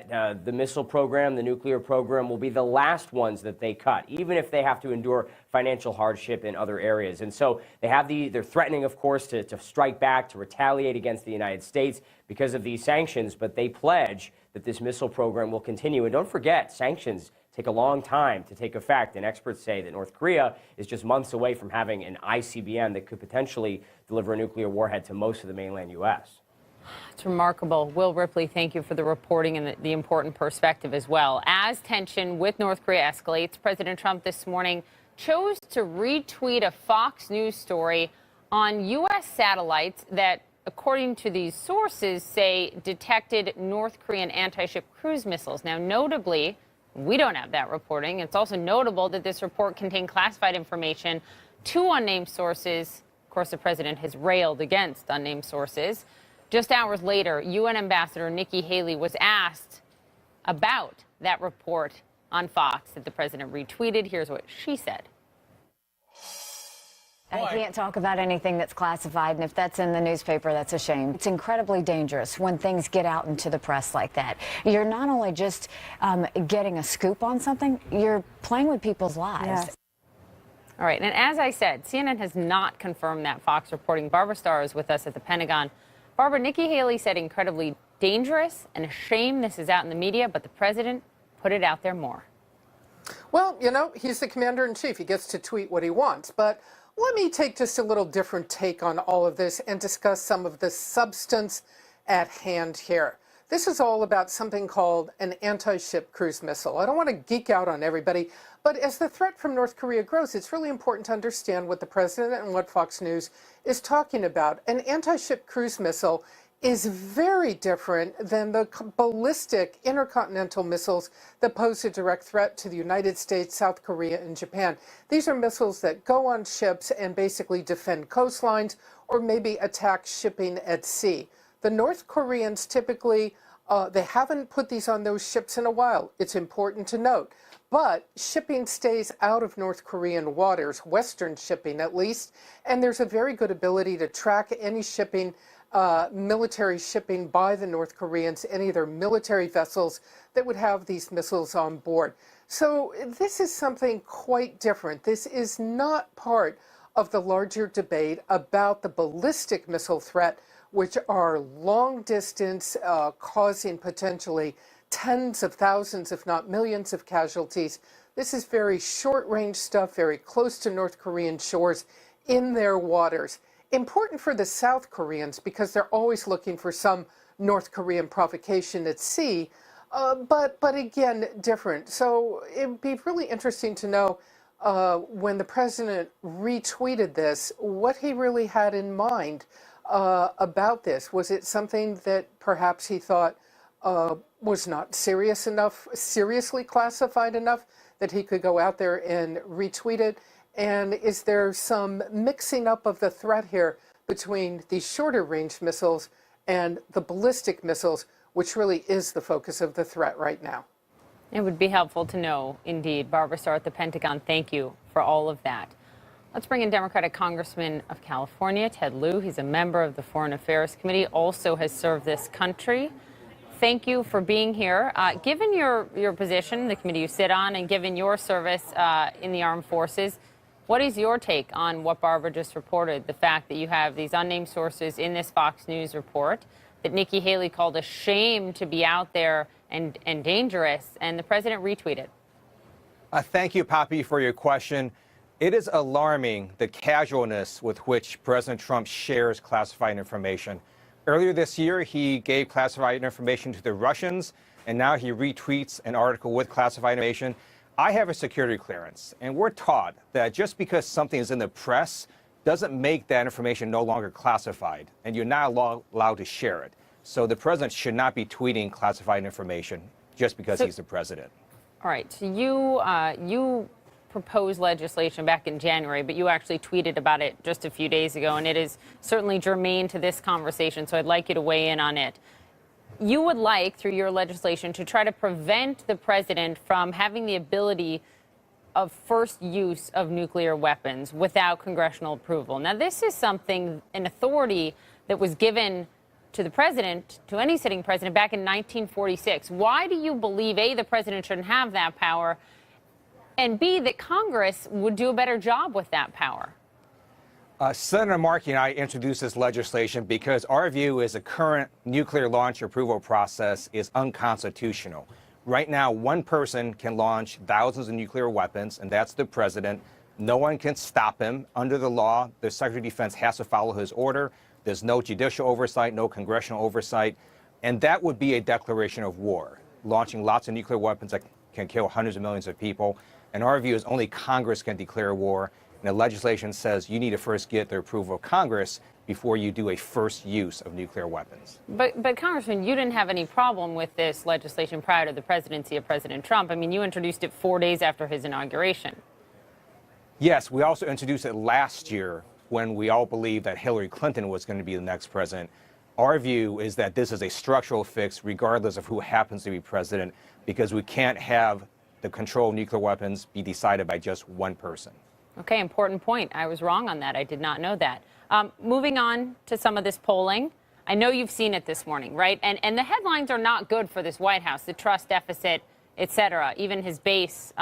forget, the missile program, the nuclear program will be the last ones that they cut, even if they have to endure financial hardship in other areas. And so they're threatening, of course, to strike back, to retaliate against the United States because of these sanctions, but they pledge that this missile program will continue. And don't forget, sanctions take a long time to take effect, and experts say that North Korea is just months away from having an ICBM that could potentially deliver a nuclear warhead to most of the mainland U.S. It's remarkable. Will Ripley, thank you for the reporting and the important perspective as well. As tension with North Korea escalates, President Trump this morning chose to retweet a Fox News story on U.S. satellites that, according to these sources, say detected North Korean anti-ship cruise missiles. Now, notably, we don't have that reporting. It's also notable that this report contained classified information to unnamed sources. Of course, the president has railed against unnamed sources. Just hours later, UN Ambassador Nikki Haley was asked about that report on Fox that the president retweeted. Here's what she said. I can't talk about anything that's classified, and if that's in the newspaper, that's a shame. It's incredibly dangerous when things get out into the press like that. You're not only just getting a scoop on something, you're playing with people's lives. Yes. All right, and as I said, CNN has not confirmed that Fox reporting. Barbara Starr is with us at the Pentagon. Barbara, Nikki Haley said incredibly dangerous and a shame this is out in the media, but the president put it out there more. Well, you know, he's the commander-in-chief. He gets to tweet what he wants, but let me take just a little different take on all of this and discuss some of the substance at hand here. This is all about something called an anti-ship cruise missile. I don't want to geek out on everybody, but as the threat from North Korea grows, it's really important to understand what the president and what Fox News is talking about. An anti-ship cruise missile is very different than the ballistic intercontinental missiles that pose a direct threat to the United States, South Korea, and Japan. These are missiles that go on ships and basically defend coastlines or maybe attack shipping at sea. The North Koreans typically, they haven't put these on those ships in a while. It's important to note. But shipping stays out of North Korean waters, Western shipping at least, and there's a very good ability to track any shipping, military shipping by the North Koreans, any of their military vessels that would have these missiles on board. So this is something quite different. This is not part of the larger debate about the ballistic missile threat, which are long distance, causing potentially tens of thousands, if not millions of casualties. This is very short range stuff, very close to North Korean shores in their waters. Important for the South Koreans because they're always looking for some North Korean provocation at sea, but again, different. So it'd be really interesting to know when the president retweeted this, what he really had in mind about this. Was it something that perhaps he thought was not serious enough, seriously classified enough that he could go out there and retweet it? And is there some mixing up of the threat here between these shorter range missiles and the ballistic missiles, which really is the focus of the threat right now? It would be helpful to know, indeed. Barbara Starr at the Pentagon, thank you for all of that. Let's bring in Democratic Congressman of California, Ted Lieu. He's a member of the Foreign Affairs Committee, also has served this country. Thank you for being here. Given your position, the committee you sit on, and given your service in the armed forces, what is your take on what Barbara just reported, the fact that you have these unnamed sources in this Fox News report that Nikki Haley called a shame to be out there and dangerous, and the president retweeted? Thank you, Poppy, for your question. It is alarming the casualness with which President Trump shares classified information. Earlier this year, he gave classified information to the Russians, and now he retweets an article with classified information. I have a security clearance, and we're taught that just because something is in the press doesn't make that information no longer classified, and you're not allowed to share it. So the president should not be tweeting classified information just because he's the president. All right. So you proposed legislation back in January, but you actually tweeted about it just a few days ago, and it is certainly germane to this conversation, so I'd like you to weigh in on it. You would like, through your legislation, to try to prevent the president from having the ability of first use of nuclear weapons without congressional approval. Now, this is something, an authority that was given to the president, to any sitting president, back in 1946. Why do you believe, A, the president shouldn't have that power, and B, that Congress would do a better job with that power? Senator Markey and I introduced this legislation because our view is the current nuclear launch approval process is unconstitutional. Right now, one person can launch thousands of nuclear weapons, and that's the president. No one can stop him. Under the law, the Secretary of Defense has to follow his order. There's no judicial oversight, no congressional oversight, and that would be a declaration of war, launching lots of nuclear weapons that can kill hundreds of millions of people. And our view is only Congress can declare war. And the legislation says you need to first get the approval of Congress before you do a first use of nuclear weapons. But Congressman, you didn't have any problem with this legislation prior to the presidency of President Trump. I mean, you introduced it 4 days after his inauguration. Yes, we also introduced it last year when we all believed that Hillary Clinton was going to be the next president. Our view is that this is a structural fix regardless of who happens to be president, because we can't have the control of nuclear weapons be decided by just one person. Okay, important point. I was wrong on that. I did not know that. Moving on to some of this polling. I know you've seen it this morning, right? And the headlines are not good for this White House, the trust deficit, et cetera, even his base.